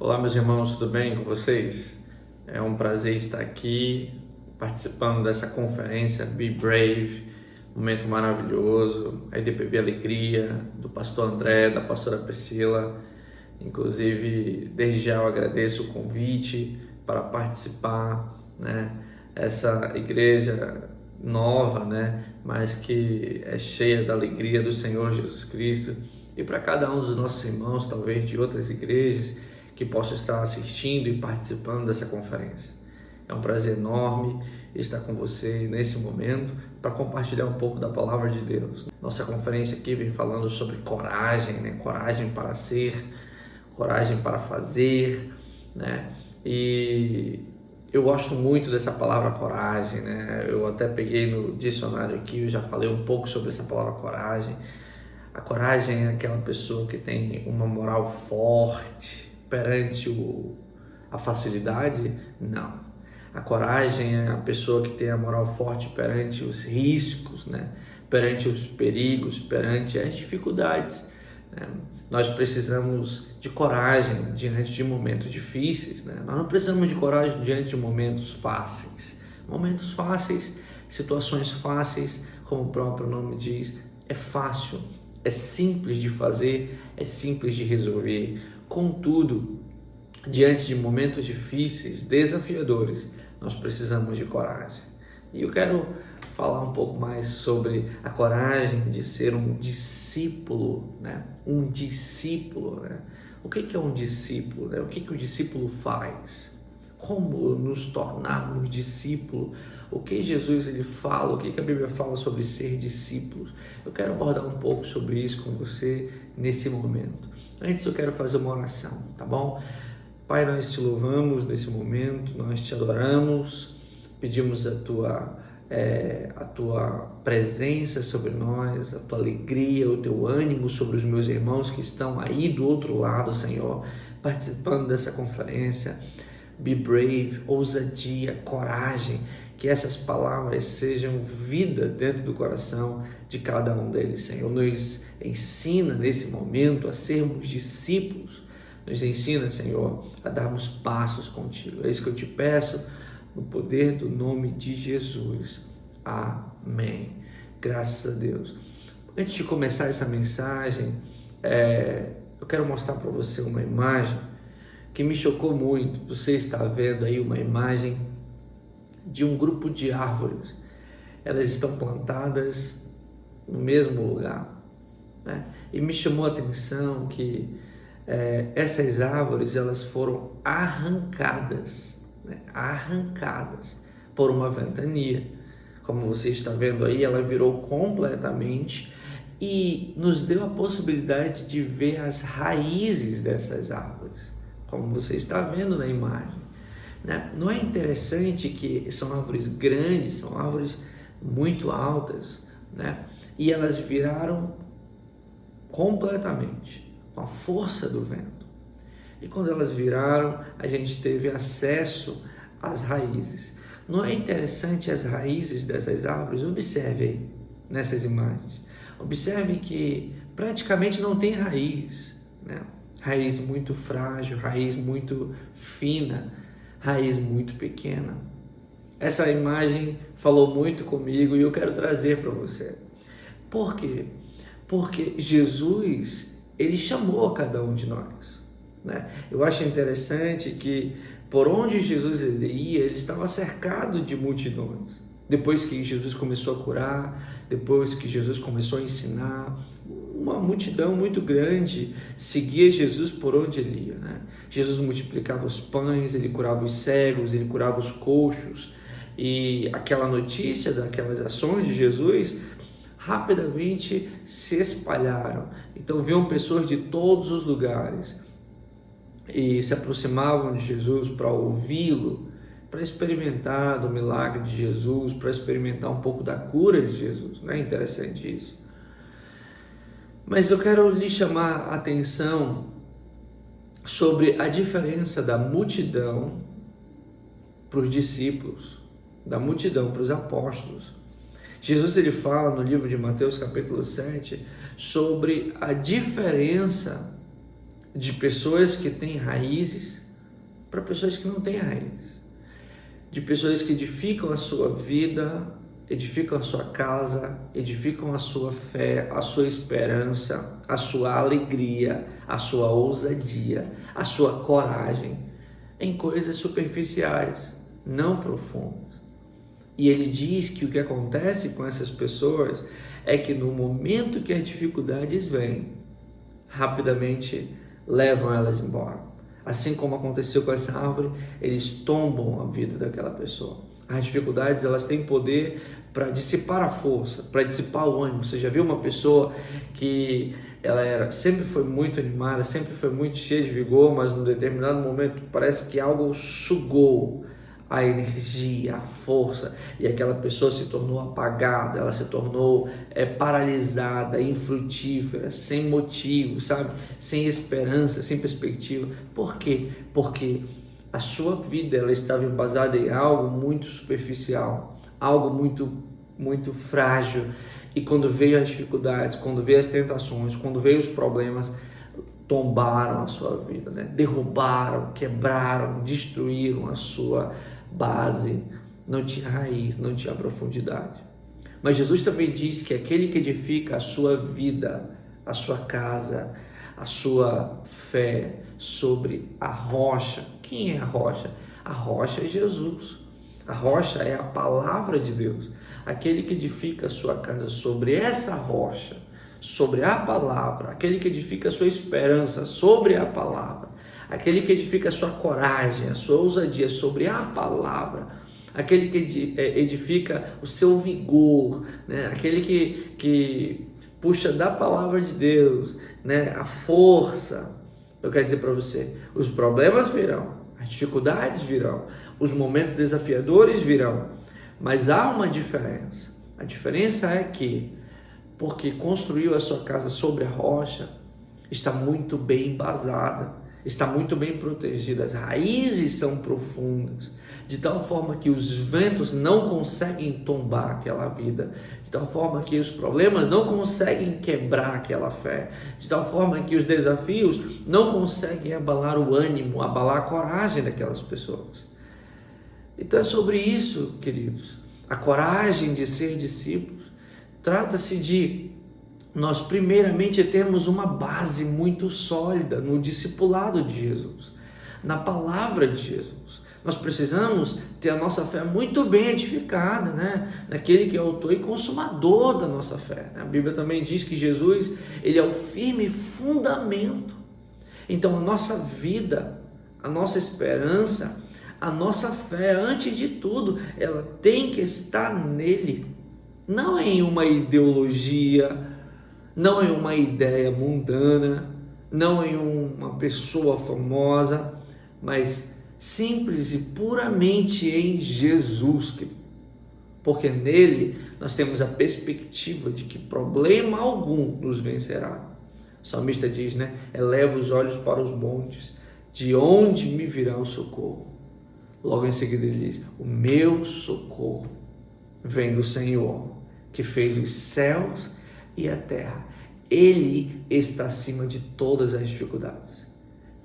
Olá, meus irmãos, tudo bem com vocês? É um prazer estar aqui participando dessa conferência Be Brave, momento maravilhoso, a IDPB Alegria, do pastor André, da pastora Priscila. Inclusive, desde já eu agradeço o convite para participar, né? Essa igreja nova, né? Mas que é cheia da alegria do Senhor Jesus Cristo. E para cada um dos nossos irmãos, talvez de outras igrejas, que possa estar assistindo e participando dessa conferência. É um prazer enorme estar com você nesse momento para compartilhar um pouco da palavra de Deus. Nossa conferência aqui vem falando sobre coragem, né? Coragem para ser, coragem para fazer, né? E eu gosto muito dessa palavra coragem, né? Eu até peguei no dicionário aqui, eu já falei um pouco sobre essa palavra coragem. A coragem é aquela pessoa que tem uma moral forte perante a facilidade? Não. A coragem é a pessoa que tem a moral forte perante os riscos, né? Perante os perigos, perante as dificuldades, né? Nós precisamos de coragem diante de momentos difíceis, né? Nós não precisamos de coragem diante de momentos fáceis. Momentos fáceis, situações fáceis, como o próprio nome diz, é fácil, é simples de fazer, é simples de resolver. Contudo, diante de momentos difíceis, desafiadores, nós precisamos de coragem. E eu quero falar um pouco mais sobre a coragem de ser um discípulo, né? Um discípulo, né? O que é um discípulo, né? O que o discípulo faz? Como nos tornarmos discípulos? O que Jesus ele fala? O que a Bíblia fala sobre ser discípulos? Eu quero abordar um pouco sobre isso com você nesse momento. Antes eu quero fazer uma oração, tá bom? Pai, nós te louvamos nesse momento, nós te adoramos, pedimos a tua presença sobre nós, a tua alegria, o teu ânimo sobre os meus irmãos que estão aí do outro lado, Senhor, participando dessa conferência. Be brave, ousadia, coragem, que essas palavras sejam vida dentro do coração de cada um deles, Senhor. Nos ensina nesse momento a sermos discípulos, nos ensina, Senhor, a darmos passos contigo. É isso que eu te peço, no poder do nome de Jesus. Amém. Graças a Deus. Antes de começar essa mensagem, eu quero mostrar para você uma imagem que me chocou muito. Você está vendo aí uma imagem de um grupo de árvores. Elas estão plantadas no mesmo lugar, né? E me chamou a atenção que essas árvores elas foram arrancadas, né? Arrancadas por uma ventania. Como você está vendo aí, ela virou completamente e nos deu a possibilidade de ver as raízes dessas árvores, como você está vendo na imagem, né? Não é interessante que são árvores grandes, são árvores muito altas, né? E elas viraram completamente com a força do vento. E quando elas viraram, a gente teve acesso às raízes. Não é interessante as raízes dessas árvores? Observe aí nessas imagens. Observe que praticamente não tem raiz, né? Raiz muito frágil, raiz muito fina, raiz muito pequena. Essa imagem falou muito comigo e eu quero trazer para você. Por quê? Porque Jesus, ele chamou a cada um de nós, né? Eu acho interessante que por onde Jesus ele ia, ele estava cercado de multidões. Depois que Jesus começou a curar, depois que Jesus começou a ensinar, uma multidão muito grande seguia Jesus por onde ele ia, né? Jesus multiplicava os pães, ele curava os cegos, ele curava os coxos, e aquela notícia daquelas ações de Jesus rapidamente se espalharam. Então viam pessoas de todos os lugares e se aproximavam de Jesus para ouvi-lo, para experimentar do milagre de Jesus, para experimentar um pouco da cura de Jesus. Não é interessante isso? Mas eu quero lhe chamar a atenção sobre a diferença da multidão para os discípulos, da multidão para os apóstolos. Jesus ele fala no livro de Mateus capítulo 7 sobre a diferença de pessoas que têm raízes para pessoas que não têm raízes, de pessoas que edificam a sua vida, edificam a sua casa, edificam a sua fé, a sua esperança, a sua alegria, a sua ousadia, a sua coragem em coisas superficiais, não profundas. E ele diz que o que acontece com essas pessoas é que no momento que as dificuldades vêm, rapidamente levam elas embora. Assim como aconteceu com essa árvore, eles tombam a vida daquela pessoa. As dificuldades, elas têm poder para dissipar a força, para dissipar o ânimo. Você já viu uma pessoa que sempre foi muito animada, sempre foi muito cheia de vigor, mas num determinado momento parece que algo sugou a energia, a força, e aquela pessoa se tornou apagada, ela se tornou paralisada, infrutífera, sem motivo, sabe? Sem esperança, sem perspectiva. Por quê? Porque a sua vida ela estava embasada em algo muito superficial, algo muito frágil, e quando veio as dificuldades, quando veio as tentações, quando veio os problemas, tombaram a sua vida, né? Derrubaram, quebraram, destruíram a sua base, não tinha raiz, não tinha profundidade. Mas Jesus também diz que aquele que edifica a sua vida, a sua casa, a sua fé sobre a rocha. Quem é a rocha? A rocha é Jesus. A rocha é a palavra de Deus. Aquele que edifica a sua casa sobre essa rocha, sobre a palavra, aquele que edifica a sua esperança sobre a palavra, aquele que edifica a sua coragem, a sua ousadia sobre a palavra, aquele que edifica o seu vigor, né? Aquele que puxa da palavra de Deus, né? A força. Eu quero dizer para você, os problemas virão, as dificuldades virão, os momentos desafiadores virão, mas há uma diferença. A diferença é que, porque construiu a sua casa sobre a rocha, está muito bem embasada, está muito bem protegida, as raízes são profundas, de tal forma que os ventos não conseguem tombar aquela vida, de tal forma que os problemas não conseguem quebrar aquela fé, de tal forma que os desafios não conseguem abalar o ânimo, abalar a coragem daquelas pessoas. Então é sobre isso, queridos, a coragem de ser discípulos. Trata-se de nós primeiramente termos uma base muito sólida no discipulado de Jesus, na palavra de Jesus. Nós precisamos ter a nossa fé muito bem edificada, né? Naquele que é autor e consumador da nossa fé. A Bíblia também diz que Jesus, ele é o firme fundamento. Então a nossa vida, a nossa esperança, a nossa fé, antes de tudo, ela tem que estar nele, não em uma ideologia, não em uma ideia mundana, não em uma pessoa famosa, mas simples e puramente em Jesus, porque nele nós temos a perspectiva de que problema algum nos vencerá. O salmista diz, né? Eleva os olhos para os montes, de onde me virá o socorro? Logo em seguida ele diz, o meu socorro vem do Senhor, que fez os céus e a terra. Ele está acima de todas as dificuldades.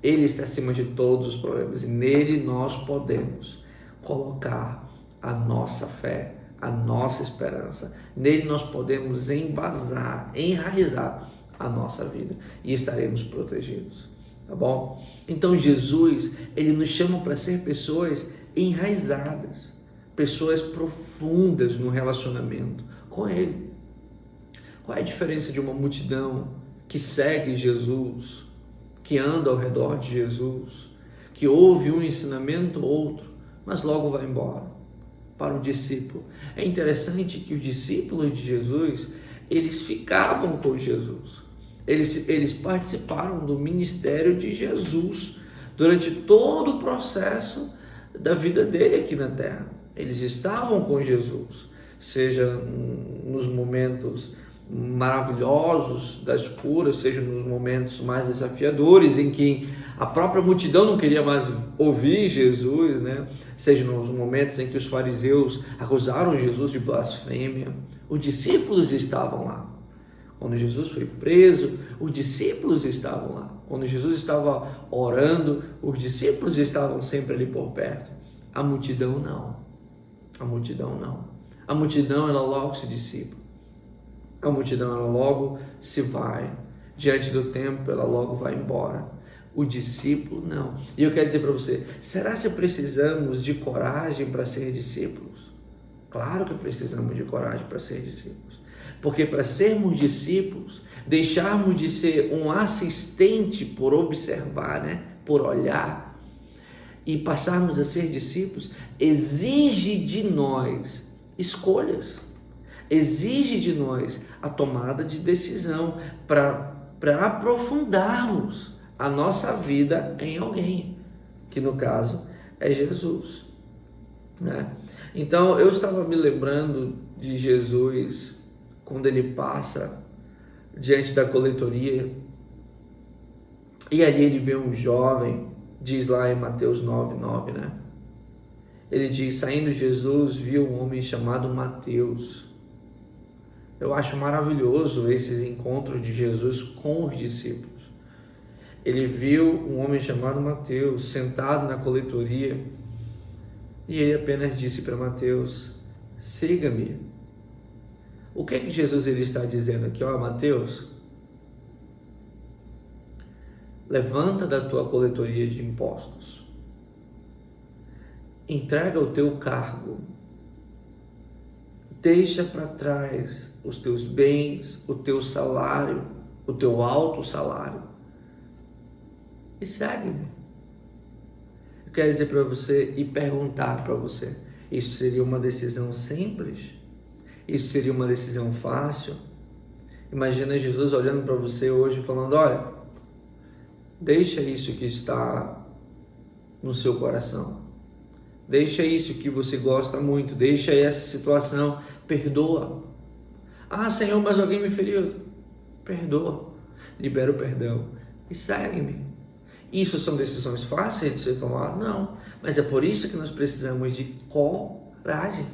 Ele está acima de todos os problemas. E nele nós podemos colocar a nossa fé, a nossa esperança. Nele nós podemos embasar, enraizar a nossa vida. E estaremos protegidos. Tá bom? Então Jesus, ele nos chama para ser pessoas enraizadas. Pessoas profundas no relacionamento com ele. Qual é a diferença de uma multidão que segue Jesus, que anda ao redor de Jesus, que ouve um ensinamento ou outro, mas logo vai embora? Para o discípulo. É interessante que os discípulos de Jesus, eles ficavam com Jesus. Eles participaram do ministério de Jesus durante todo o processo da vida dele aqui na terra. Eles estavam com Jesus, seja nos momentos maravilhosos das curas, seja nos momentos mais desafiadores em que a própria multidão não queria mais ouvir Jesus, né? Seja nos momentos em que os fariseus acusaram Jesus de blasfêmia. Os discípulos estavam lá. Quando Jesus foi preso, os discípulos estavam lá. Quando Jesus estava orando, os discípulos estavam sempre ali por perto. A multidão não. A multidão não. A multidão, ela logo se dissipa. A multidão, ela logo se vai. Diante do tempo, ela logo vai embora. O discípulo, não. E eu quero dizer para você, será que precisamos de coragem para ser discípulos? Claro que precisamos de coragem para ser discípulos. Porque para sermos discípulos, deixarmos de ser um assistente por observar, né? Por olhar, e passarmos a ser discípulos, exige de nós escolhas. Exige de nós a tomada de decisão para aprofundarmos a nossa vida em alguém, que no caso é Jesus, né? Então eu estava me lembrando de Jesus quando ele passa diante da coletoria e ali ele vê um jovem, diz lá em Mateus 9:9, né? Ele diz: saindo Jesus viu um homem chamado Mateus. Eu acho maravilhoso esses encontros de Jesus com os discípulos. Ele viu um homem chamado Mateus sentado na coletoria e ele apenas disse para Mateus: siga-me. O que é que Jesus ele está dizendo aqui? Ó, Mateus, levanta da tua coletoria de impostos, entrega o teu cargo, deixa para trás os teus bens, o teu salário, o teu alto salário e segue-me. Eu quero dizer para você e perguntar para você, isso seria uma decisão simples? Isso seria uma decisão fácil? Imagina Jesus olhando para você hoje e falando: olha, deixa isso que está no seu coração, deixa isso que você gosta muito, deixa essa situação, perdoa. Ah, Senhor, mas alguém me feriu. Perdoa, libera o perdão e segue-me. Isso são decisões fáceis de ser tomadas? Não, mas é por isso que nós precisamos de coragem.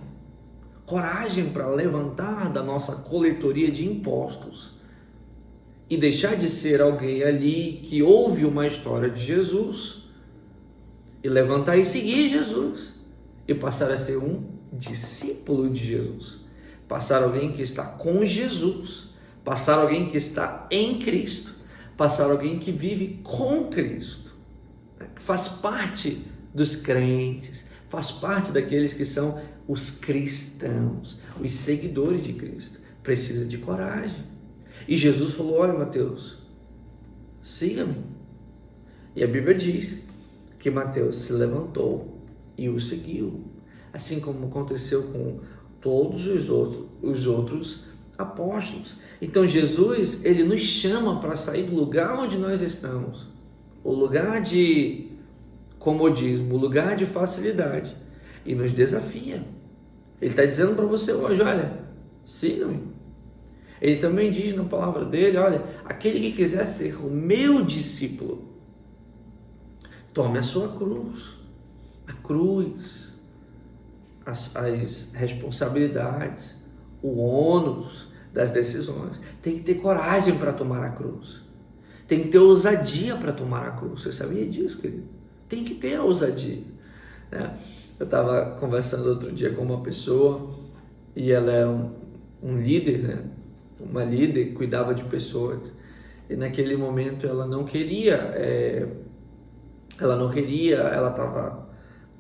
Coragem para levantar da nossa coletoria de impostos e deixar de ser alguém ali que ouve uma história de Jesus e levantar e seguir Jesus e passar a ser um discípulo de Jesus, passar alguém que está com Jesus, passar alguém que está em Cristo, passar alguém que vive com Cristo, que faz parte dos crentes, faz parte daqueles que são os cristãos, os seguidores de Cristo. Precisa de coragem. E Jesus falou: olha, Mateus, siga-me. E a Bíblia diz que Mateus se levantou e o seguiu, assim como aconteceu com todos os outros apóstolos. Então Jesus, ele nos chama para sair do lugar onde nós estamos, o lugar de comodismo, o lugar de facilidade, e nos desafia. Ele está dizendo para você hoje: olha, siga-me. Ele também diz na palavra dele: olha, aquele que quiser ser o meu discípulo, tome a sua cruz. A cruz, as responsabilidades, o ônus das decisões. Tem que ter coragem para tomar a cruz. Tem que ter ousadia para tomar a cruz. Você sabia disso, querido? Tem que ter a ousadia, né? Eu estava conversando outro dia com uma pessoa e ela era um líder, né? Uma líder que cuidava de pessoas. E naquele momento ela não queria, ela estava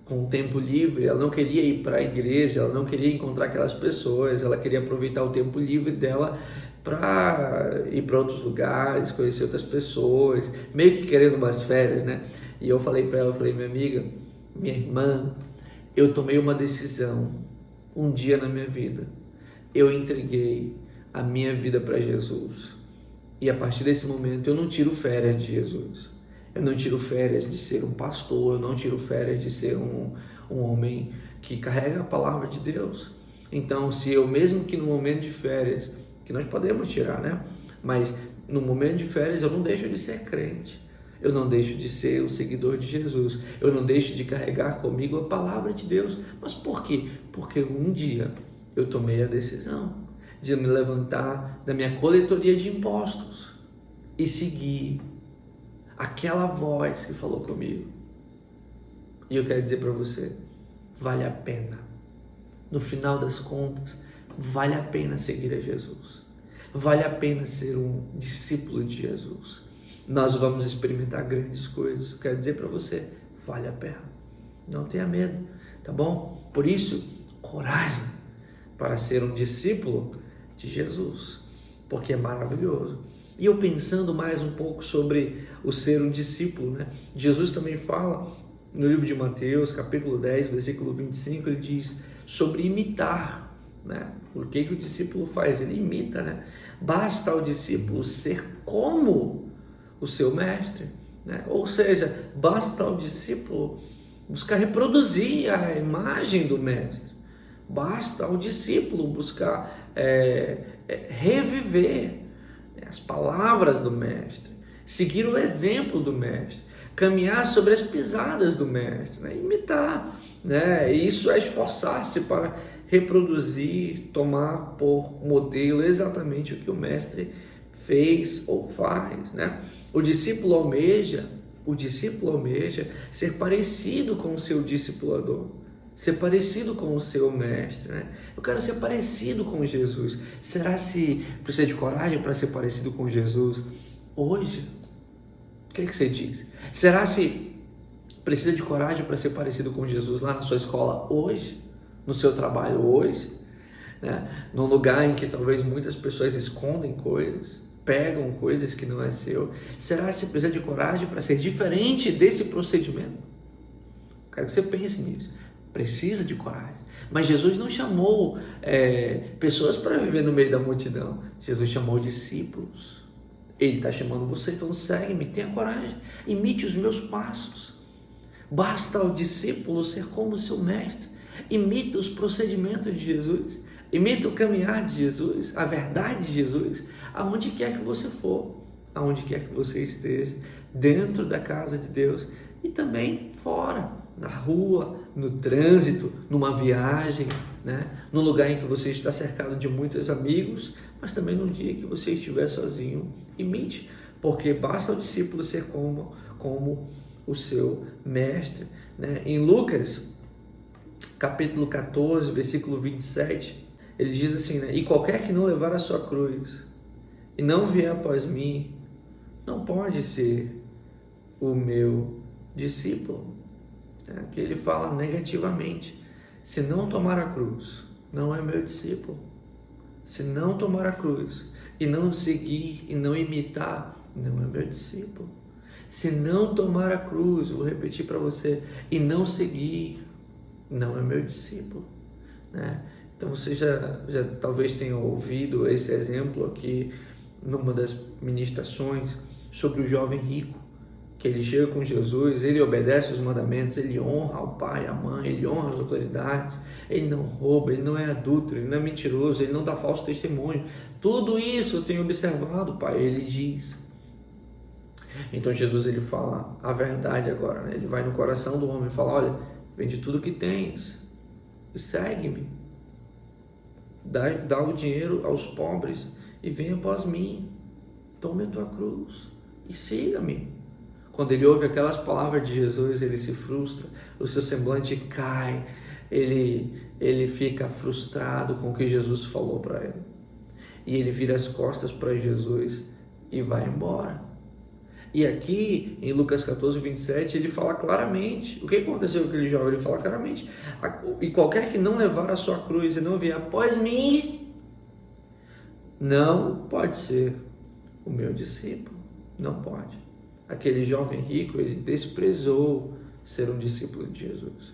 com tempo livre, ela não queria ir para a igreja, ela não queria encontrar aquelas pessoas, ela queria aproveitar o tempo livre dela para ir para outros lugares, conhecer outras pessoas, meio que querendo umas férias, né? E eu falei para ela, eu falei: minha amiga, minha irmã, eu tomei uma decisão um dia na minha vida, eu entreguei a minha vida para Jesus, e a partir desse momento eu não tiro férias de Jesus, eu não tiro férias de ser um pastor, eu não tiro férias de ser um homem que carrega a palavra de Deus. Então, se eu, mesmo que no momento de férias, que nós podemos tirar, né? Mas no momento de férias eu não deixo de ser crente, eu não deixo de ser um seguidor de Jesus, eu não deixo de carregar comigo a palavra de Deus. Mas por quê? Porque um dia eu tomei a decisão de me levantar da minha coletoria de impostos e seguir aquela voz que falou comigo. E eu quero dizer para você, vale a pena. No final das contas, vale a pena seguir a Jesus. Vale a pena ser um discípulo de Jesus. Nós vamos experimentar grandes coisas. Eu quero dizer para você, vale a pena. Não tenha medo, tá bom? Por isso, coragem para ser um discípulo de Jesus, porque é maravilhoso. E eu pensando mais um pouco sobre o ser um discípulo, né? Jesus também fala no livro de Mateus, capítulo 10, versículo 25, ele diz sobre imitar, né? O que o discípulo faz? Ele imita, né? Basta ao discípulo ser como o seu mestre, né? Ou seja, basta ao discípulo buscar reproduzir a imagem do mestre. Basta ao discípulo buscar reviver as palavras do mestre, seguir o exemplo do mestre, caminhar sobre as pisadas do mestre, né? Imitar, né? Isso é esforçar-se para reproduzir, tomar por modelo exatamente o que o mestre fez ou faz, né? O discípulo almeja ser parecido com o seu discipulador, ser parecido com o seu mestre, né? Eu quero ser parecido com Jesus. Será se precisa de coragem para ser parecido com Jesus hoje? O que você diz? Será se precisa de coragem para ser parecido com Jesus lá na sua escola hoje? No seu trabalho hoje? Né? Num lugar em que talvez muitas pessoas escondem coisas, pegam coisas que não é seu. Será que você precisa de coragem para ser diferente desse procedimento? Quero que você pense nisso. Precisa de coragem. Mas Jesus não chamou pessoas para viver no meio da multidão. Jesus chamou discípulos. Ele está chamando você, então segue-me, tenha coragem, imite os meus passos. Basta ao discípulo ser como o seu mestre. Imita os procedimentos de Jesus. Imita o caminhar de Jesus, a verdade de Jesus, aonde quer que você for, aonde quer que você esteja, dentro da casa de Deus e também fora, na rua, no trânsito, numa viagem, né? No lugar em que você está cercado de muitos amigos, mas também no dia que você estiver sozinho, imite, porque basta o discípulo ser como o seu mestre, né? Em Lucas, capítulo 14, versículo 27, ele diz assim, né? E qualquer que não levar a sua cruz e não vier após mim, não pode ser o meu discípulo. Aqui ele fala negativamente. Se não tomar a cruz, não é meu discípulo. Se não tomar a cruz e não seguir e não imitar, não é meu discípulo. Se não tomar a cruz, vou repetir para você, e não seguir, não é meu discípulo, né? Então você já talvez tenha ouvido esse exemplo aqui numa das ministrações sobre o jovem rico, que ele chega com Jesus, ele obedece os mandamentos, ele honra o pai, a mãe, ele honra as autoridades, ele não rouba, ele não é adúltero, ele não é mentiroso, ele não dá falso testemunho. Tudo isso eu tenho observado, pai, ele diz. Então Jesus ele fala a verdade agora, né? Ele vai no coração do homem e fala, olha, vende tudo que tens e segue-me. Dá o dinheiro aos pobres e venha após mim. Tome a tua cruz e siga-me. Quando ele ouve aquelas palavras de Jesus, ele se frustra, o seu semblante cai, ele fica frustrado com o que Jesus falou para ele. E ele vira as costas para Jesus e vai embora. E aqui, em Lucas 14, 27, ele fala claramente, o que aconteceu com aquele jovem? Ele fala claramente, e qualquer que não levar a sua cruz e não vier após mim, não pode ser o meu discípulo, não pode. Aquele jovem rico, ele desprezou ser um discípulo de Jesus.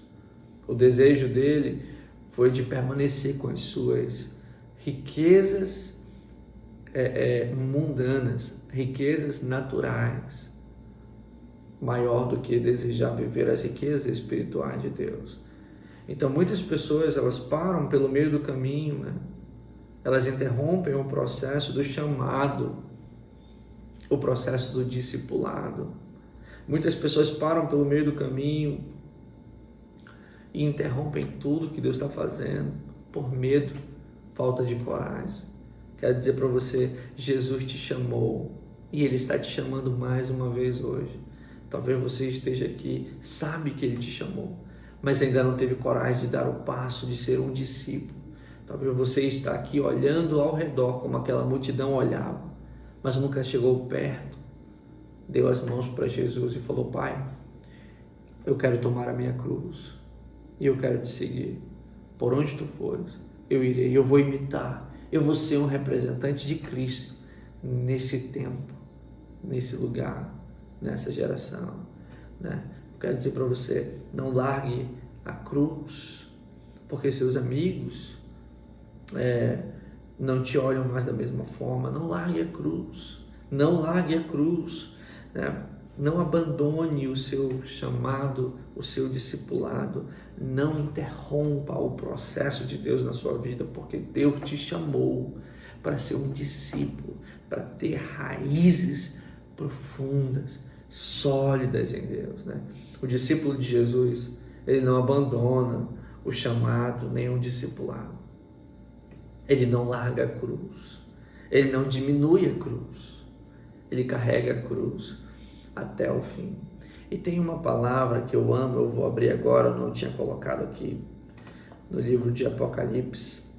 O desejo dele foi de permanecer com as suas riquezas mundanas, riquezas naturais, maior do que desejar viver as riquezas espirituais de Deus. Então muitas pessoas, elas param pelo meio do caminho, né? Elas interrompem o processo do chamado, o processo do discipulado. Muitas pessoas param pelo meio do caminho e interrompem tudo que Deus está fazendo por medo, falta de coragem. Quero dizer para você, Jesus te chamou E Ele está te chamando mais uma vez hoje. Talvez você esteja aqui, sabe que Ele te chamou, mas ainda não teve coragem de dar o passo de ser um discípulo. Talvez você está aqui olhando ao redor como aquela multidão olhava, mas nunca chegou perto, deu as mãos para Jesus e falou: Pai, eu quero tomar a minha cruz e eu quero te seguir. Por onde tu fores, eu irei, eu vou imitar, eu vou ser um representante de Cristo nesse tempo, nesse lugar, nessa geração, né? Eu quero dizer para você, não largue a cruz, porque seus amigos não te olham mais da mesma forma. Não largue a cruz, não largue a cruz, né? Não abandone o seu chamado, o seu discipulado, não interrompa o processo de Deus na sua vida, porque Deus te chamou para ser um discípulo, para ter raízes profundas, sólidas em Deus, né? O discípulo de Jesus, ele não abandona o chamado, nem o discipulado. Ele não larga a cruz, ele não diminui a cruz, ele carrega a cruz até o fim. E tem uma palavra que eu amo, eu vou abrir agora, eu não tinha colocado aqui, no livro de Apocalipse,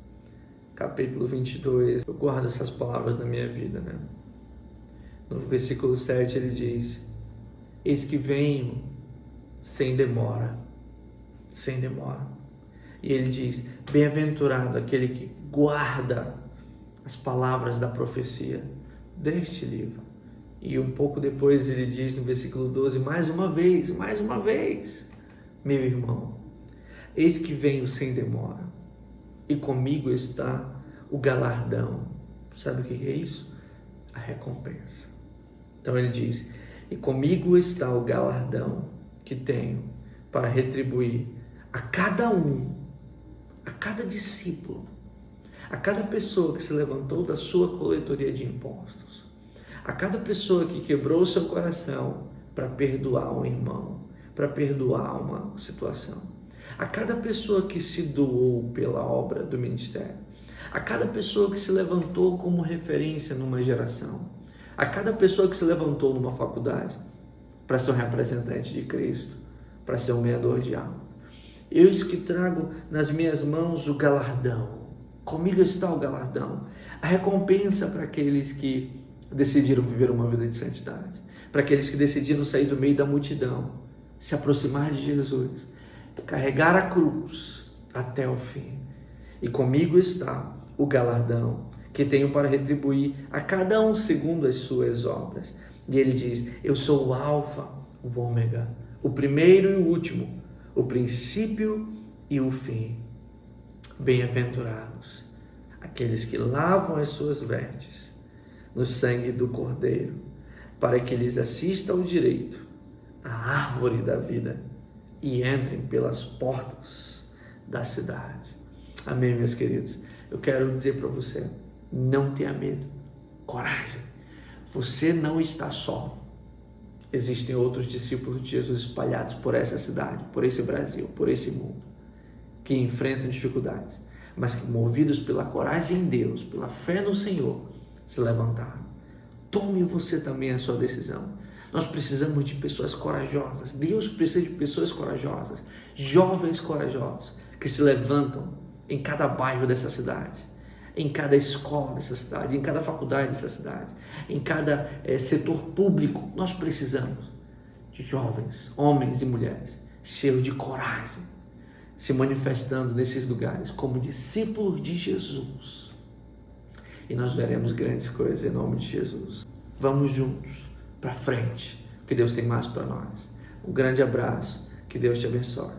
capítulo 22, eu guardo essas palavras na minha vida, né? No versículo 7 ele diz: eis que venho sem demora, sem demora. E ele diz: bem-aventurado aquele que guarda as palavras da profecia deste livro. E um pouco depois ele diz no versículo 12, mais uma vez, meu irmão, eis que venho sem demora, e comigo está o galardão. Sabe o que é isso? A recompensa. Então ele diz: e comigo está o galardão que tenho para retribuir a cada um, a cada discípulo, a cada pessoa que se levantou da sua coletoria de impostos, a cada pessoa que quebrou o seu coração para perdoar um irmão, para perdoar uma situação, a cada pessoa que se doou pela obra do ministério, a cada pessoa que se levantou como referência numa geração, a cada pessoa que se levantou numa faculdade para ser um representante de Cristo, para ser um ganhador de almas. Eis que trago nas minhas mãos o galardão. Comigo está o galardão, a recompensa para aqueles que decidiram viver uma vida de santidade, para aqueles que decidiram sair do meio da multidão, se aproximar de Jesus, carregar a cruz até o fim. E comigo está o galardão que tenho para retribuir a cada um segundo as suas obras. E ele diz: eu sou o alfa, o ômega, o primeiro e o último, o princípio e o fim. Bem-aventurados aqueles que lavam as suas vestes no sangue do Cordeiro, para que lhes assista ao direito a árvore da vida e entrem pelas portas da cidade. Amém, meus queridos? Eu quero dizer para você, não tenha medo, coragem. Você não está só. Existem outros discípulos de Jesus espalhados por essa cidade, por esse Brasil, por esse mundo, que enfrentam dificuldades, mas que, movidos pela coragem em Deus, pela fé no Senhor, se levantaram. Tome você também a sua decisão. Nós precisamos de pessoas corajosas. Deus precisa de pessoas corajosas, jovens corajosos, que se levantam em cada bairro dessa cidade, em cada escola dessa cidade, em cada faculdade dessa cidade, em cada setor público. Nós precisamos de jovens, homens e mulheres, cheios de coragem, se manifestando nesses lugares como discípulos de Jesus. E nós veremos grandes coisas em nome de Jesus. Vamos juntos para frente, que Deus tem mais para nós. Um grande abraço, que Deus te abençoe.